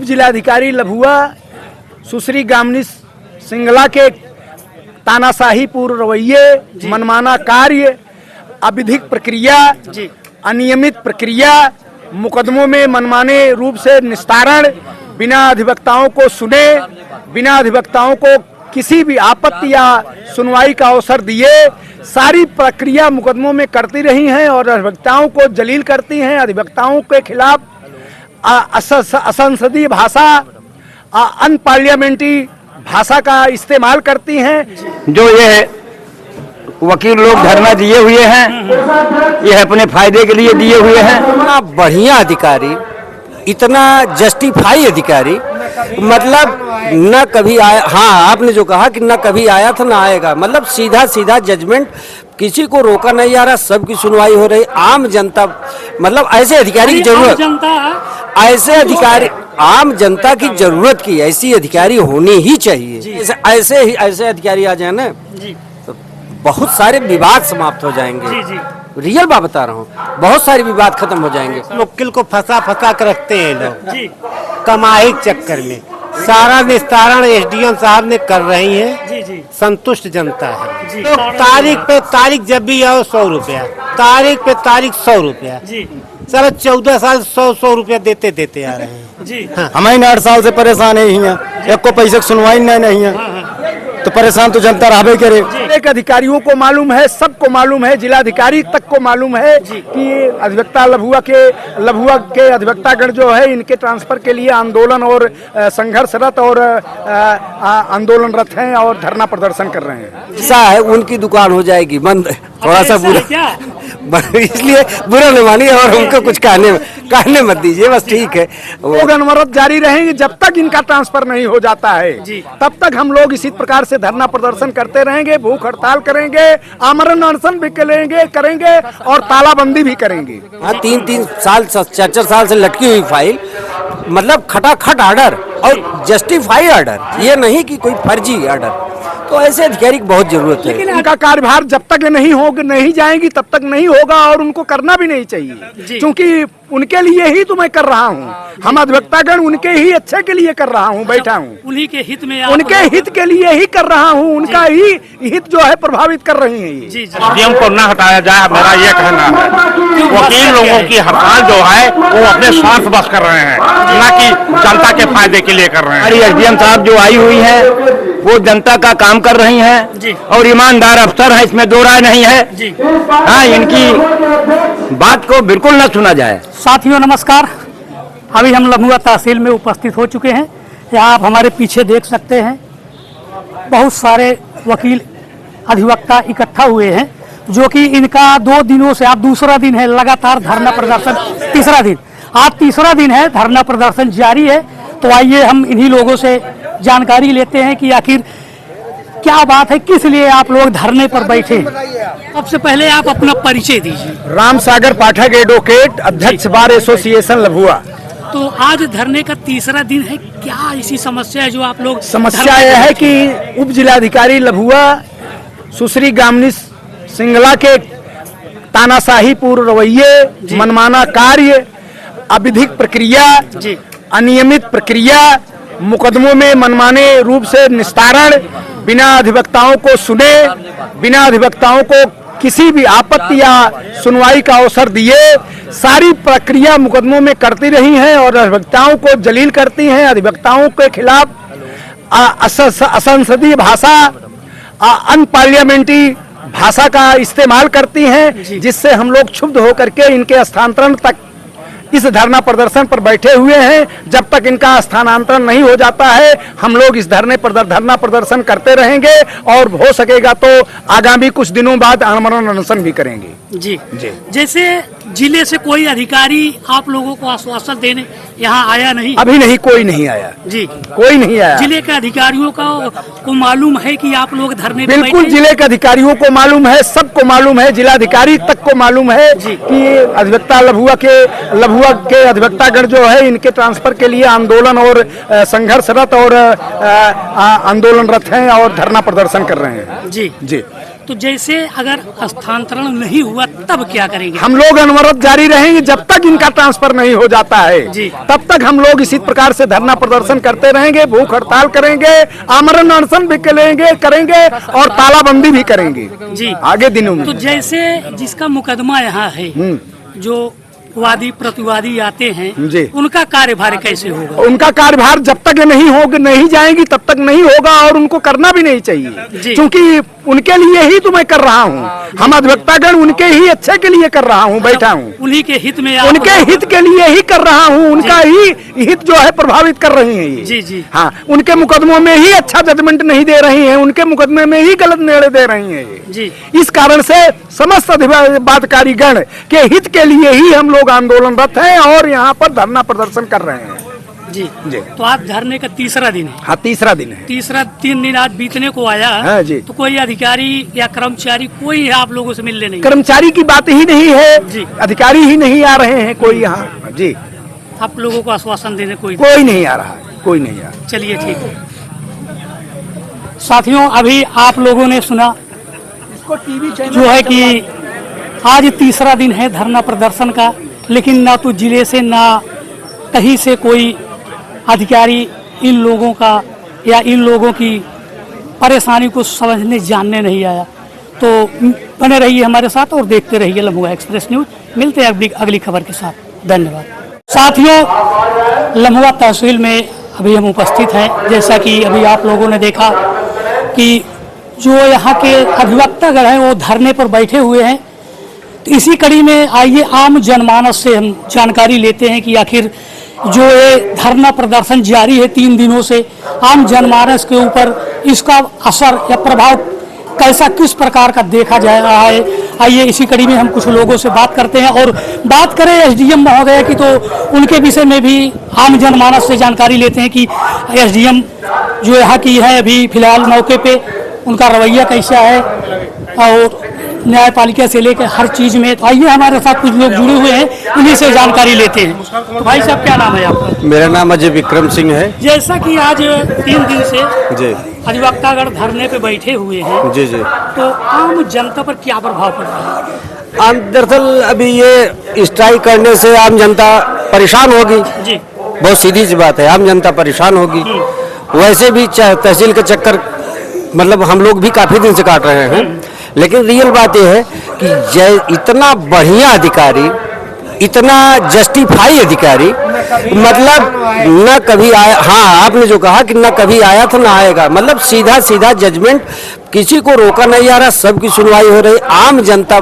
जिलाधिकारी लभुआ सुश्री गामिनी सिंगला के तानाशाही पूर्ण रवैये, मनमाना कार्य, अविधिक प्रक्रिया, अनियमित प्रक्रिया, मुकदमों में मनमाने रूप से निस्तारण, बिना अधिवक्ताओं को सुने, बिना अधिवक्ताओं को किसी भी आपत्ति या सुनवाई का अवसर दिए सारी प्रक्रिया मुकदमों में करती रही हैं और अधिवक्ताओं को जलील करती हैं। अधिवक्ताओं के खिलाफ असंसदीय भाषा, अनपार्लियामेंट्री भाषा का इस्तेमाल करती हैं। जो ये वकील लोग धरना दिए हुए हैं, ये अपने फायदे के लिए दिए हुए हैं। इतना बढ़िया अधिकारी, इतना जस्टिफाई अधिकारी, मतलब न कभी आया। हाँ, आपने जो कहा कि न कभी आया था ना आएगा, मतलब सीधा सीधा जजमेंट, किसी को रोका नहीं जा रहा, सबकी सुनवाई हो रही। आम जनता, मतलब ऐसे अधिकारी की जरूरत, ऐसे अधिकारी, आम जनता की जरूरत की ऐसी अधिकारी होनी ही चाहिए। ऐसे अधिकारी आ जाए ना तो बहुत सारे विवाद समाप्त हो जाएंगे। रियल बात बता रहा हूँ, बहुत सारे विवाद खत्म हो जाएंगे। वकील को फंसा कर रखते हैं लोग कमाई के चक्कर में। सारा निस्तारण एसडीएम साहब ने कर रही है, संतुष्ट जनता है। तो तारीख पे तारीख जब भी आओ 100 रुपया, तारीख पे तारीख 100 रुपया, चलो 14 साल 100 रुपया देते आ रहे हैं। हाँ। हमें 8 साल से परेशान है, एक को पैसे की सुनवाई नहीं है, तो परेशान तो जनता रहबे करे। एक अधिकारियों को मालूम है, सबको मालूम है, जिलाधिकारी तक को मालूम है कि अधिवक्ता लभुआ के अधिवक्तागण जो है इनके ट्रांसफर के लिए आंदोलन और संघर्षरत और आंदोलनरत हैं और धरना प्रदर्शन कर रहे हैं। ऐसा है, उनकी दुकान हो जाएगी बंद। थोड़ा सा बुरा इसलिए बुरा नहीं मानिए और उनको कुछ कहने मत दीजिए, बस ठीक है। लोग अनवरत जारी रहेंगे जब तक इनका ट्रांसफर नहीं हो जाता है, तब तक हम लोग इसी प्रकार से धरना प्रदर्शन करते रहेंगे, भूख हड़ताल करेंगे, आमरण अनशन भी करेंगे और तालाबंदी भी करेंगे। हाँ, 3 साल 4 साल से लटकी हुई फाइल, मतलब खटाखट ऑर्डर और जस्टिफाई ऑर्डर, ये नहीं कि कोई फर्जी ऑर्डर। तो ऐसे अधिकारी की बहुत जरूरत है। लेकिन इनका कार्यभार जब तक नहीं जाएंगी तब तक नहीं होगा और उनको करना भी नहीं चाहिए, क्योंकि उनके लिए ही तो मैं कर रहा हूँ। हम अधिवक्तागण उनके ही अच्छे के लिए कर रहा हूँ, बैठा हूँ उन्हीं के हित में, उनके हित के लिए ही कर रहा हूँ, उनका ही हित जो है प्रभावित कर रही है ये। एसडीएम को न हटाया जाए, मेरा ये कहना है। वकील लोगों की हड़ताल जो है वो अपने स्वार्थ बस कर रहे हैं, न कि जनता के फायदे के लिए कर रहे हैं। एसडीएम साहब जो आई हुई है वो जनता का काम कर रही हैं और ईमानदार अफसर हैं, इसमें दो राय नहीं है। हाँ, इनकी बात को बिल्कुल न सुना जाए। साथियों नमस्कार, अभी हम लभुआ तहसील में उपस्थित हो चुके हैं। यहाँ आप हमारे पीछे देख सकते हैं बहुत सारे वकील अधिवक्ता इकट्ठा हुए हैं, जो कि इनका 2 दिनों से, आप दूसरा दिन है लगातार धरना प्रदर्शन, तीसरा दिन, आज तीसरा दिन है धरना प्रदर्शन जारी है। तो आइए हम इन्हीं लोगों से जानकारी लेते हैं कि आखिर क्या बात है, किस लिए आप लोग धरने पर बैठे। सबसे पहले आप अपना परिचय दीजिए। राम सागर पाठक, एडवोकेट, अध्यक्ष बार एसोसिएशन लभुआ। तो आज धरने का तीसरा दिन है, क्या ऐसी समस्या है जो आप लोग? समस्या यह है कि उप जिलाधिकारी लभुआ सुश्री गामिनी सिंगला के तानाशाही पूर्ण रवैये, मनमाना कार्य, अविधिक प्रक्रिया, अनियमित प्रक्रिया, मुकदमों में मनमाने रूप से निस्तारण, बिना अधिवक्ताओं को सुने, बिना अधिवक्ताओं को किसी भी आपत्ति या सुनवाई का अवसर दिए सारी प्रक्रिया मुकदमों में करती रही हैं और अधिवक्ताओं को जलील करती हैं। अधिवक्ताओं के खिलाफ असंसदीय भाषा, अनपार्लियामेंट्री भाषा का इस्तेमाल करती हैं, जिससे हम लोग क्षुब्ध होकर के इनके स्थानांतरण तक इस धरना प्रदर्शन पर बैठे हुए हैं। जब तक इनका स्थानांतरण नहीं हो जाता है हम लोग इस धरना प्रदर्शन करते रहेंगे और हो सकेगा तो आगामी कुछ दिनों बाद आमरण अनशन भी करेंगे। जी। जैसे जिले से कोई अधिकारी आप लोगों को आश्वासन देने यहाँ आया नहीं? अभी नहीं, कोई नहीं आया जी, कोई नहीं आया। जिले के अधिकारियों को मालूम है कि आप लोग धरने? बिल्कुल, जिले के अधिकारियों को मालूम है, सबको मालूम है, जिलाधिकारी तक को मालूम है कि अधिवक्ता लभुआ के अधिवक्तागण जो है इनके ट्रांसफर के लिए आंदोलन और संघर्षरत और आंदोलनरत हैं और धरना प्रदर्शन कर रहे हैं। जी। तो जैसे अगर स्थानांतरण नहीं हुआ तब क्या करेंगे? हम लोग अनवरत जारी रहेंगे जब तक इनका ट्रांसफर नहीं हो जाता है जी। तब तक हम लोग इसी प्रकार से धरना प्रदर्शन करते रहेंगे, भूख हड़ताल करेंगे, आमरण अनशन भी करेंगे और तालाबंदी भी करेंगे जी आगे दिनों में। तो जैसे जिसका मुकदमा यहाँ है, जो वादी प्रतिवादी आते हैं जी। उनका कार्यभार कैसे होगा? उनका कार्यभार जब तक ये नहीं जाएंगी तब तक नहीं होगा और उनको करना भी नहीं चाहिए, जी। क्योंकि उनके लिए ही तो मैं कर रहा हूँ। हम अधिवक्तागण उनके ही अच्छे के लिए कर रहा हूँ, बैठा हूँ उन्हीं के हित में आप उनके हित के लिए ही कर रहा हूँ, उनका ही हित जो है प्रभावित कर रही है ये। जी जी हाँ, उनके मुकदमों में ही अच्छा जजमेंट नहीं दे रही हैं, उनके मुकदमे में ही गलत निर्णय दे रही हैं ये। जी इस कारण से समस्त अधिवादकारी गण के हित के लिए ही हम लोग आंदोलनरत हैं और यहाँ पर धरना प्रदर्शन कर रहे हैं। जी जी। तो आज धरने का तीसरा दिन है। हाँ, तीसरा दिन है। तीसरा 3 दिन आज बीतने को आया। हाँ जी। तो कोई अधिकारी या कर्मचारी कोई आप लोगों से मिलने नहीं? कर्मचारी की बात ही नहीं है जी। अधिकारी ही नहीं आ रहे हैं कोई यहाँ जी। आप लोगों को आश्वासन देने कोई नहीं आ रहा है, कोई नहीं आ रहा। चलिए ठीक है। साथियों, अभी आप लोगों ने सुना जो है कि आज तीसरा दिन है धरना प्रदर्शन का, लेकिन ना तो जिले से ना कहीं से कोई अधिकारी इन लोगों का या इन लोगों की परेशानी को समझने जानने नहीं आया। तो बने रहिए हमारे साथ और देखते रहिए लम्हुआ एक्सप्रेस न्यूज। मिलते हैं अगली खबर के साथ। धन्यवाद। साथियों, लम्हुआ तहसील में अभी हम उपस्थित हैं। जैसा कि अभी आप लोगों ने देखा कि जो यहाँ के अधिवक्तागण हैं वो धरने पर बैठे हुए हैं। तो इसी कड़ी में आइए आम जनमानस से हम जानकारी लेते हैं कि आखिर जो ये धरना प्रदर्शन जारी है 3 दिनों से, आम जनमानस के ऊपर इसका असर या प्रभाव कैसा किस प्रकार का देखा जा रहा है। आइए इसी कड़ी में हम कुछ लोगों से बात करते हैं और बात करें एसडीएम महोदय की, तो उनके विषय में भी आम जनमानस से जानकारी लेते हैं कि एसडीएम जो यहाँ की है अभी फिलहाल मौके पे उनका रवैया कैसा है और न्यायपालिका से लेकर हर चीज में। तो आइए हमारे साथ कुछ लोग जुड़े हुए हैं, उन्हीं से जानकारी लेते हैं। तो भाई साहब, क्या नाम है आपका? मेरा नाम अजय विक्रम सिंह है। जैसा कि आज 3 दिन से जी अधिवक्तागण धरने पे बैठे हुए हैं, जी जी। तो आम जनता पर क्या प्रभाव पड़ रहा है? आम दरअसल अभी ये स्ट्राइक करने से आम जनता परेशान होगी। जी बहुत सीधी सी बात है, आम जनता परेशान होगी। वैसे भी तहसील के चक्कर मतलब हम लोग भी काफी दिन से काट रहे हैं, लेकिन रियल बात यह है कि इतना बढ़िया अधिकारी, इतना जस्टिफाई अधिकारी, मतलब न कभी आया। हाँ, आपने जो कहा कि न कभी आया था ना आएगा, मतलब सीधा सीधा जजमेंट, किसी को रोका नहीं जा रहा, सबकी सुनवाई हो रही। आम जनता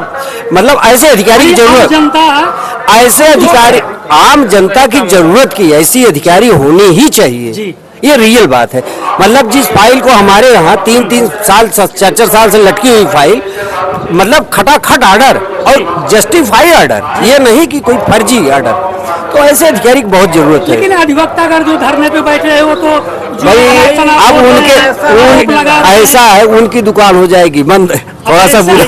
मतलब ऐसे अधिकारी की जरूरत, जनता ऐसे अधिकारी आम जनता की जरूरत की ऐसी अधिकारी होनी ही चाहिए। ये रियल बात है। मतलब जिस फाइल को हमारे यहाँ 3-3 साल 4-4 साल से लटकी हुई फाइल, मतलब खटाखट ऑर्डर और जस्टिफाई ऑर्डर, ये नहीं कि कोई फर्जी ऑर्डर, तो ऐसे अधिकारी की बहुत जरूरत है। लेकिन अधिवक्तागण जो धरने पे बैठे हैं वो तो भाई अब ऐसा है, उनकी दुकान हो जाएगी बंद, थोड़ा सा बुरा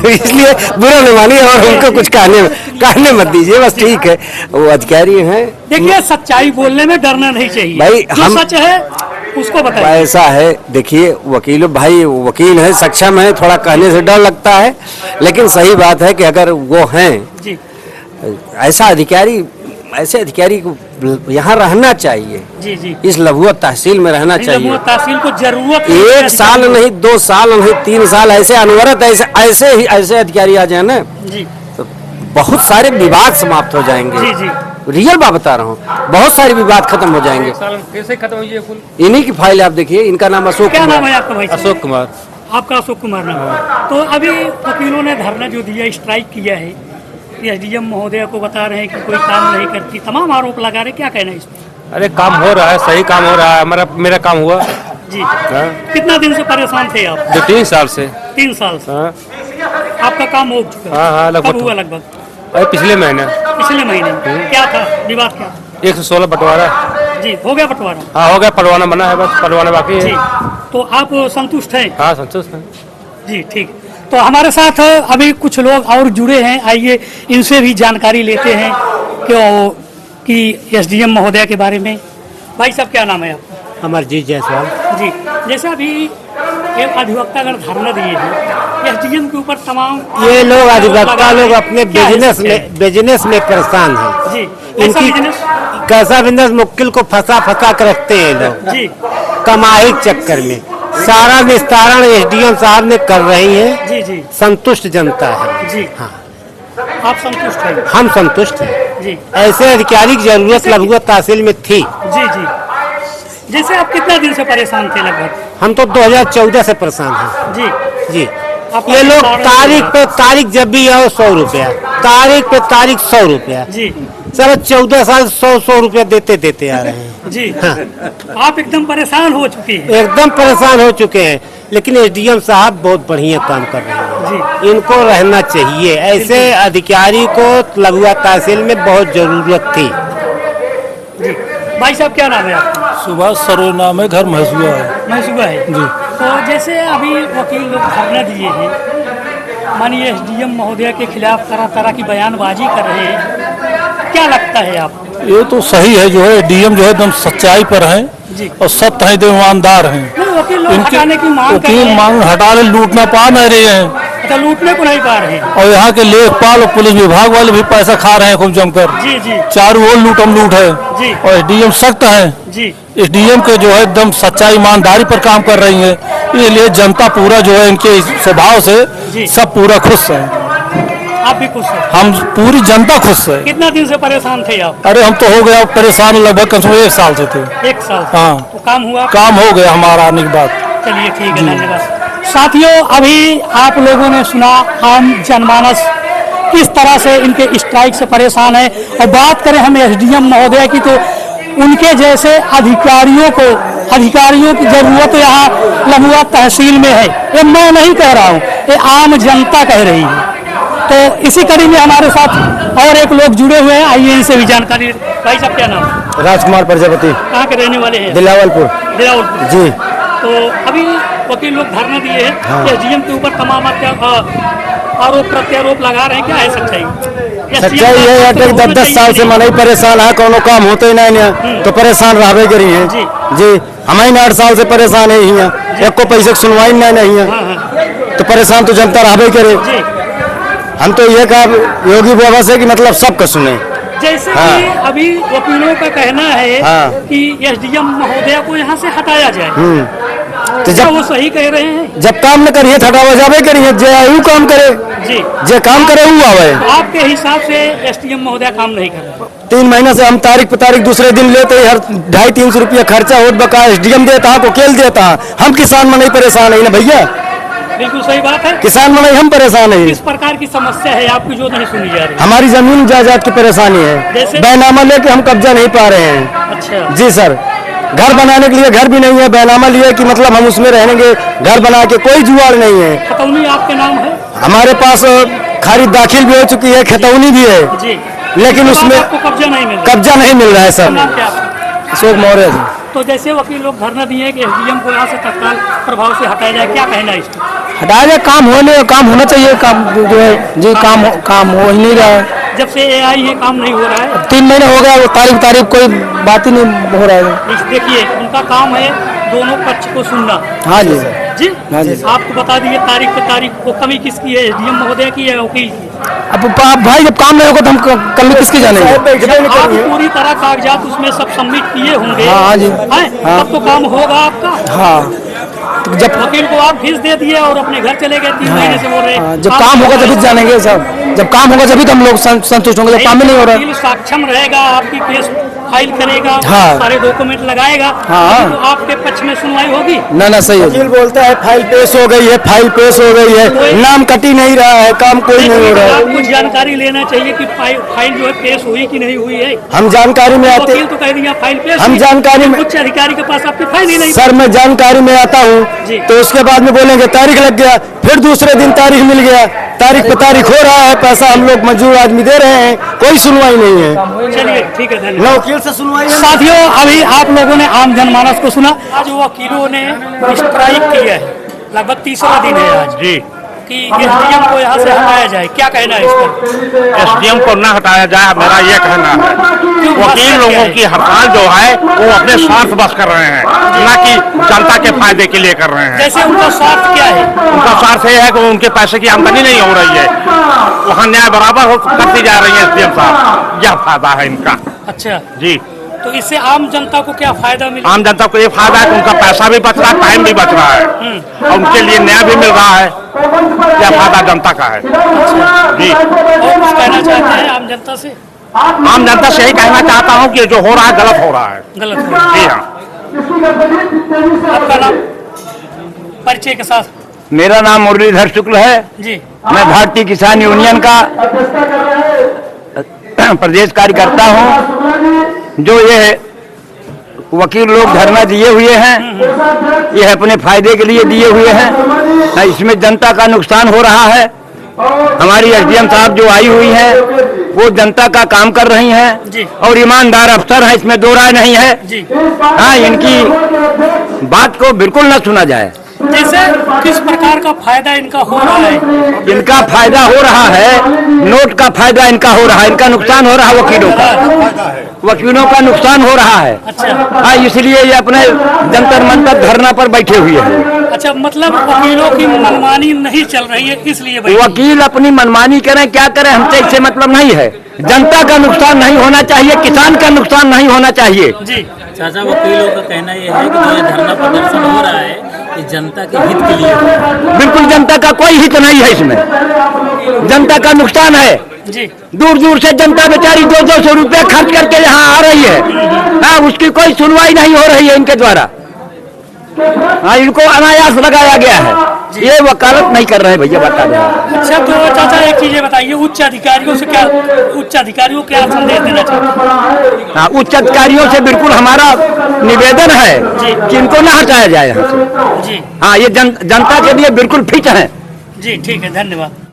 इसलिए बुरा नहीं मानिए और उनको कुछ कहने मत दीजिए, बस ठीक है। वो अधिकारी हैं। देखिए, सच्चाई बोलने में डरना नहीं चाहिए। भाई हम सच है उसको बताइए। ऐसा है, देखिए वकील भाई वकील है, सक्षम है, थोड़ा कहने से डर लगता है, लेकिन सही बात है कि अगर वो हैं जी, ऐसे अधिकारी को यहाँ रहना चाहिए। जी जी, इस लम्हुआ तहसील में रहना चाहिए। लम्हुआ तहसील को जरूरत है। 1 साल नहीं, 2 साल नहीं, 3 साल ऐसे अनवरत ऐसे अधिकारी आ जाए ना, जी तो बहुत सारे विवाद समाप्त हो जाएंगे। जी जी, रियल बात बता रहा हूँ, बहुत सारे विवाद खत्म हो जाएंगे। कैसे खत्म हुई फुल? इन्हीं की फाइल आप देखिए, इनका नाम अशोक क्या नाम कुमार। है आपका भाई? अशोक कुमार। आपका अशोक कुमार नाम है। तो अभी वकीलों ने धरना जो दिया, स्ट्राइक किया है, एसडीएम महोदय को बता रहे हैं कि कोई काम नहीं करती, तमाम आरोप लगा रहे, क्या कहना है इसमें? अरे काम हो रहा है, सही काम हो रहा है। मेरा काम हुआ जी। कितना दिन से परेशान थे आप? 2-3 साल से। 3 साल से हाँ आपका काम हो चुका? हाँ, कब हुआ लगभग? पिछले महीने। पिछले महीने। क्या था विवाद? क्या 116 बंटवारा। जी, हो गया बंटवारा? हाँ हो गया, पटवाना बना है, बस पटवाना बाकी जी। है। तो आप संतुष्ट हैं? हाँ संतुष्ट है जी, ठीक। तो हमारे साथ अभी कुछ लोग और जुड़े हैं, आइए इनसे भी जानकारी लेते हैं कि एसडीएम महोदय के बारे में। भाई साहब, क्या नाम है आपका? अमरजीत जायसवाल। जी, जैसा अभी एक अधिवक्तागण धरना दिए हैं एसडीएम के ऊपर तमाम ये लोग अधिवक्ता लोग अपने क्या है बिजनेस में परेशान हैं। जी इनकी बिजनेस कैसा बिजनेस मुक्किल को फंसा कर रखते हैं ये लोग जी कमाई के चक्कर में। सारा निस्तारण एसडीएम साहब ने कर रही है। जी जी संतुष्ट जनता है। जी हाँ, आप संतुष्ट हैं? हम संतुष्ट हैं। जी ऐसे अधिकारी की जरूरत लघु तहसील में थी। जी जी जैसे आप कितना दिन से परेशान थे लगभग? हम तो 2014 से परेशान हैं। जी जी आप ये लोग तारीख पे तारीख जब भी आओ 100 रुपया, तारीख पे तारीख 100 रुपया। जी सर 14 साल 100 रुपया देते आ रहे हैं। जी हाँ। आप एकदम परेशान हो चुके हैं। एकदम परेशान हो चुके हैं। लेकिन एसडीएम साहब बहुत बढ़िया काम कर रहे हैं। जी इनको रहना चाहिए। ऐसे अधिकारी को लघु तहसील में बहुत जरूरत थी। जी भाई साहब क्या नाम है आपका? सुभाष सरोज नाम है, घर महसुआ है। महसूबा है जी। तो जैसे अभी वकील लोग धरना दिए हैं, माननीय एसडीएम महोदय के खिलाफ तरह तरह की बयानबाजी कर रहे हैं, क्या लगता है आपको? ये तो सही है, जो है डीएम जो है एकदम सच्चाई पर है जी और सत्य है, एकदम ईमानदार हैं। नहीं, वकील लोग हटाने की मांग कर रहे वकील हैं। मांग हटाने लूटना पा नहीं रहे हैं अच्छा, लूटने को नहीं पा रहे हैं। और यहाँ के लेखपाल और पुलिस विभाग वाले भी पैसा खा रहे हैं खूब जमकर। जी जी चारों ओर लूटम लूट है जी। और डीएम सख्त है। जी इस डीएम के जो है एकदम सच्चाई ईमानदारी पर काम कर रही है, इसलिए जनता पूरा जो है इनके इस स्वभाव जी। से सब पूरा खुश है। आप भी खुश हैं? हम पूरी जनता खुश है। कितना दिन से परेशान थे आप? अरे हम तो हो गया परेशान, लगभग कम से कम 1 साल से थे। 1 साल से? हाँ। तो काम हुआ? काम हो गया हमारा आने के बाद। चलिए ठीक है, धन्यवाद। साथियों, अभी आप लोगों ने सुना आम जनमानस किस तरह से इनके स्ट्राइक से परेशान है। और बात करें हम एसडीएम महोदय की, तो उनके जैसे अधिकारियों की जरूरत यहाँ लघु तहसील में है। ये मैं नहीं कह रहा हूँ, ये आम जनता कह रही है। तो इसी कड़ी में हमारे साथ और एक लोग जुड़े हुए हैं, आइए इनसे भी जानकारी। भाई साहब क्या नाम है? राजकुमार प्रजापति, कहाँ के रहने वाले हैं? दिलावलपुर। दिलावलपुर। जी। तो अभी वकील लोग धरना दिए हैं कि एसडीएम के ऊपर तमाम आरोप प्रत्यारोप लगा रहे हैं, क्या है सच्चाई? सच्चाई ये है कि 10-10 साल से मन ही परेशान है, कोनो काम होते ही नहीं, तो परेशान रहबे करी है। जी। जी हम ही 8 साल से परेशान है यहाँ, एक को पैसे की सुनवाई नहीं है, तो परेशान तो जनता रहबे करे। जी हम तो ये कहा योगी बाबा से कि मतलब सबका सुने। जैसे हाँ। कि अभी वकीलों का कहना है हाँ। कि एसडीएम महोदय को यहाँ से हटाया जाए, तो क्या जब वो सही कह रहे हैं? जब काम न करिए हटावा जाबे करिए, जे आयु काम करे, जी जे काम करे वो आवे। तो आपके हिसाब से एसडीएम महोदय काम नहीं कर रहे? 3 महीने से हम तारीख पे तारीख दूसरे दिन लेते हैं, हर 250-300 रुपया खर्चा होत बका एसडीएम देता है, वकील देता है। हम किसान में नहीं परेशान है ना भैया, बिल्कुल सही बात है। किसान में नहीं हम परेशान है। किस प्रकार की समस्या है आपकी जो नहीं सुनी जा रही? हमारी जमीन जायदाद की परेशानी है, जैसे? बैनामा लेके हम कब्जा नहीं पा रहे हैं। अच्छा जी सर, घर बनाने के लिए घर भी नहीं है, बैनामा लिए कि मतलब हम उसमें रहेंगे, घर बना के कोई जुगाड़ नहीं है। खतौनी आपके नाम है? हमारे पास खारिज दाखिल भी हो चुकी है, खतौनी भी है, जी, लेकिन उसके बाद उसमें आपको कब्जा नहीं मिल रहा? कब्जा नहीं मिल रहा है सर। नाम क्या है? अशोक मौर्य जी। तो जैसे वकील लोग धरना दिए हैं कि एसडीएम को यहाँ से तत्काल प्रभाव से हटाया जाए, क्या कहना है इसको? हटाया जाए, काम होना चाहिए, काम जो है जी काम हो ही नहीं रहा है। जब से एआई ये काम नहीं हो रहा है, 3 महीने हो गया, वो तारीख कोई बात ही नहीं हो रहा है। देखिए उनका काम है दोनों पक्ष को सुनना। हाँ जी जी हाँ जी। आपको बता दिए तारीख पे तारीख को कमी किसकी है, एसडीएम महोदय की है वकील की? अब भाई जब काम नहीं होगा तो हम कल किसकी जानेंगे? आप पूरी तरह कागजात उसमें सब सबमिट किए होंगे। हाँ जी। हैं? तब तो काम होगा आपका। हाँ, तो जब वकील को आप फीस दे दिए और अपने घर चले गए 3 महीने से बोल रहे हैं। जब काम होगा तभी जानेंगे सर, जब काम होगा तभी तो हम लोग संतुष्ट होंगे, जब काम ही नहीं हो रहा है। वकील सक्षम रहेगा, आपकी केस फाइल करेगा, हाँ। सारे डॉक्यूमेंट लगाएगा, हाँ। तो आपके पक्ष में सुनवाई होगी। ना सही है। वकील बोलता है फाइल पेश हो गई है, फाइल पेश हो गई है, नाम कटी नहीं रहा है, काम कोई नहीं हो रहा है। आपको जानकारी लेना चाहिए कि फाइल जो है पेश हुई कि नहीं हुई है। हम जानकारी में आते, वकील तो कह दिया फाइल पेश हम हुई, जानकारी में, उच्च अधिकारी के पास आपकी फाइल ही नहीं। सर मैं जानकारी में आता जी। हूँ तो उसके बाद में बोलेंगे तारीख लग गया, फिर दूसरे दिन तारीख मिल गया, तारीख पे तारीख हो रहा है, पैसा हम लोग मजदूर आदमी दे रहे हैं, कोई सुनवाई नहीं है। चलिए ठीक है, ना धन्यवाद। वकील से सुनवाई है। साथियों, अभी आप लोगों ने आम जनमानस को सुना। आज वकीलों ने स्ट्राइक किया है, लगभग 3रा दिन है आज। जी कि एसडीएम को यहाँ से हटाया जाए, क्या कहना है इस पर? एसडीएम को न हटाया जाए, मेरा ये कहना है। वकील लोगों की हड़ताल जो है वो अपने स्वार्थ बस कर रहे हैं, न कि जनता के फायदे के लिए कर रहे हैं। जैसे उनका स्वार्थ क्या है? उनका स्वार्थ ये है कि उनके पैसे की आमदनी नहीं हो रही है, वहाँ न्याय बराबर करती जा रही है एसडीएम साहब, यह फायदा है इनका। अच्छा जी, तो इससे आम जनता को क्या फायदा मिला? आम जनता को ये फायदा है कि उनका पैसा भी बच रहा है, टाइम भी बच रहा है और उनके लिए न्याय भी मिल रहा है। यह फायदा जनता का है। जी, और कुछ कहना चाहते हैं आम जनता से? आम जनता से यही कहना चाहता हूँ कि जो हो रहा है गलत हो रहा है। गलत हो रहा जी है। हाँ। आपका नाम, परिचय के साथ? मेरा नाम मुरलीधर शुक्ल है। जी, मैं भारतीय किसान यूनियन का प्रदेश कार्यकर्ता हूँ। जो ये वकील लोग धरना दिए हुए हैं, ये अपने फायदे के लिए दिए हुए हैं। इसमें जनता का नुकसान हो रहा है। हमारी एसडीएम साहब जो आई हुई हैं, वो जनता का काम कर रही जी। हैं और ईमानदार अफसर हैं, इसमें दो राय नहीं है। जी। हाँ, इनकी बात को बिल्कुल न सुना जाए। जैसे किस प्रकार का फायदा इनका हो रहा है? इनका फायदा हो रहा है, नोट का फायदा इनका हो रहा है, इनका नुकसान हो रहा है वकीलों का नुकसान हो रहा है। अच्छा। हाँ, इसलिए ये अपने जंतर मंतर धरना पर बैठे हुए हैं। अच्छा, मतलब वकीलों की मनमानी नहीं चल रही है, इसलिए बैठे हैं। वकील अपनी मनमानी करें, क्या करें, हमसे इससे मतलब नहीं है। जनता का नुकसान नहीं होना चाहिए, किसान का नुकसान नहीं होना चाहिए। जी, चाचा, वकीलों का कहना यह है कि जो ये धरना प्रदर्शन हो रहा है ये जनता के हित के लिए हो रहा है। बिल्कुल जनता का कोई हित नहीं है इसमें, जनता का नुकसान है। जी, दूर दूर से जनता बेचारी 200-200 रुपया खर्च करके यहाँ आ रही है। हाँ, उसकी कोई सुनवाई नहीं हो रही है इनके द्वारा। हाँ, इनको अनायास लगाया गया है। ये वकालत नहीं कर रहे हैं भैया, बता दें। अच्छा, तो चाचा एक चीज ये बताइए, उच्च अधिकारियों को क्या संदेश देना चाहते हैं? हाँ, उच्च अधिकारियों से बिल्कुल हमारा निवेदन है कि इनको न हटाया जाए यहाँ से। जी, हाँ, ये जनता के लिए बिल्कुल फिट है। जी, ठीक है, धन्यवाद।